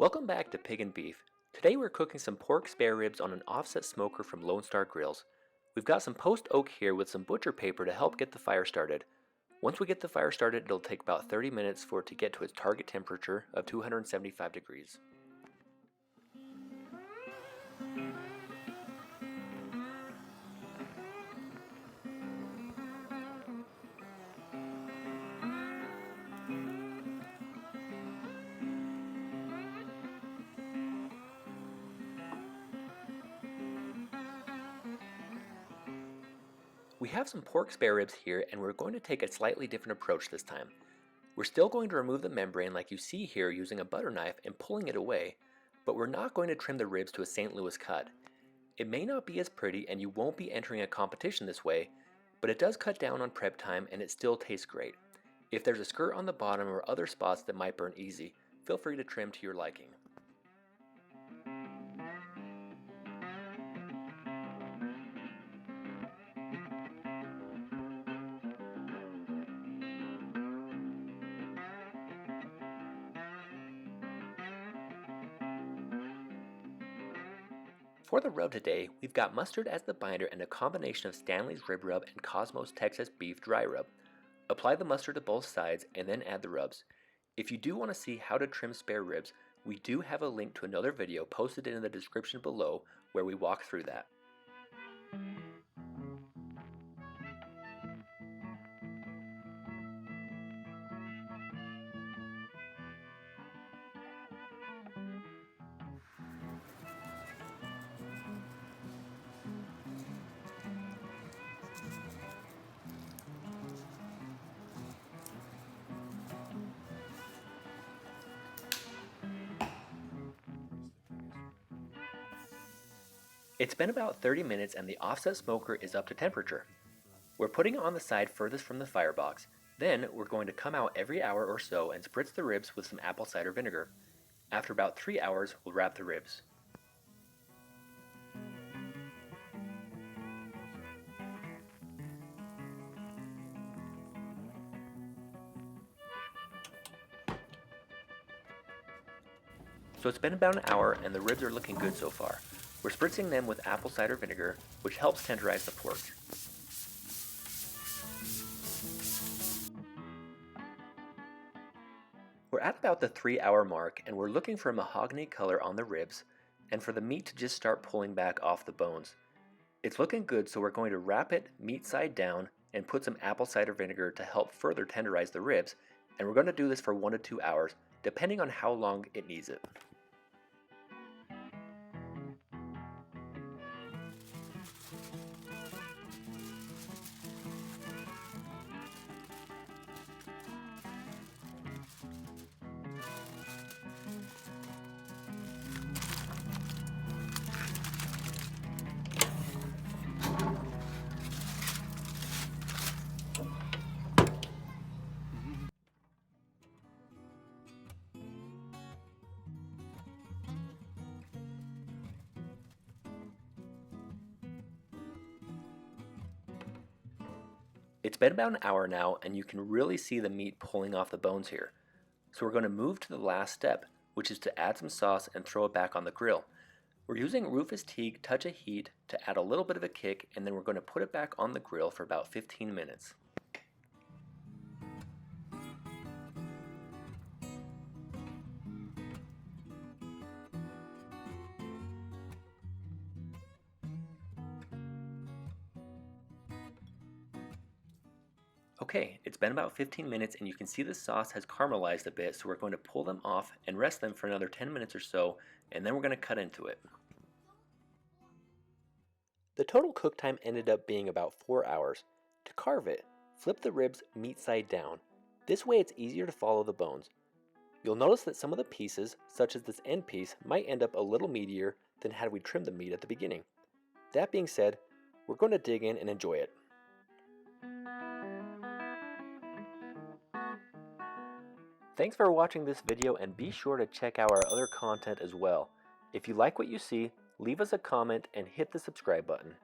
Welcome back to Pig and Beef. Today we're cooking some pork spare ribs on an offset smoker from Lone Star Grillz. We've got some post oak here with some butcher paper to help get the fire started. Once we get the fire started, it'll take about 30 minutes for it to get to its target temperature of 275 degrees. We have some pork spare ribs here, and we're going to take a slightly different approach this time. We're still going to remove the membrane like you see here using a butter knife and pulling it away, but we're not going to trim the ribs to a St. Louis cut. It may not be as pretty and you won't be entering a competition this way, but it does cut down on prep time and it still tastes great. If there's a skirt on the bottom or other spots that might burn easy, feel free to trim to your liking. For the rub today, we've got mustard as the binder and a combination of Stanley's rib rub and Kosmos Texas beef dry rub. Apply the mustard to both sides and then add the rubs. If you do want to see how to trim spare ribs, we do have a link to another video posted in the description below where we walk through that. It's been about 30 minutes and the offset smoker is up to temperature. We're putting it on the side furthest from the firebox. Then we're going to come out every hour or so and spritz the ribs with some apple cider vinegar. After about 3 hours, we'll wrap the ribs. So it's been about an hour and the ribs are looking good so far. We're spritzing them with apple cider vinegar, which helps tenderize the pork. We're at about the 3-hour mark and we're looking for a mahogany color on the ribs and for the meat to just start pulling back off the bones. It's looking good, so we're going to wrap it meat side down and put some apple cider vinegar to help further tenderize the ribs, and we're going to do this for 1 to 2 hours depending on how long it needs it. It's been about an hour now and you can really see the meat pulling off the bones here. So we're going to move to the last step, which is to add some sauce and throw it back on the grill. We're using Rufus Teague Touch of Heat to add a little bit of a kick, and then we're going to put it back on the grill for about 15 minutes. Okay, it's been about 15 minutes and you can see the sauce has caramelized a bit, so we're going to pull them off and rest them for another 10 minutes or so, and then we're going to cut into it. The total cook time ended up being about 4 hours. To carve it, flip the ribs meat side down. This way it's easier to follow the bones. You'll notice that some of the pieces, such as this end piece, might end up a little meatier than had we trimmed the meat at the beginning. That being said, we're going to dig in and enjoy it. Thanks for watching this video, and be sure to check out our other content as well. If you like what you see, leave us a comment and hit the subscribe button.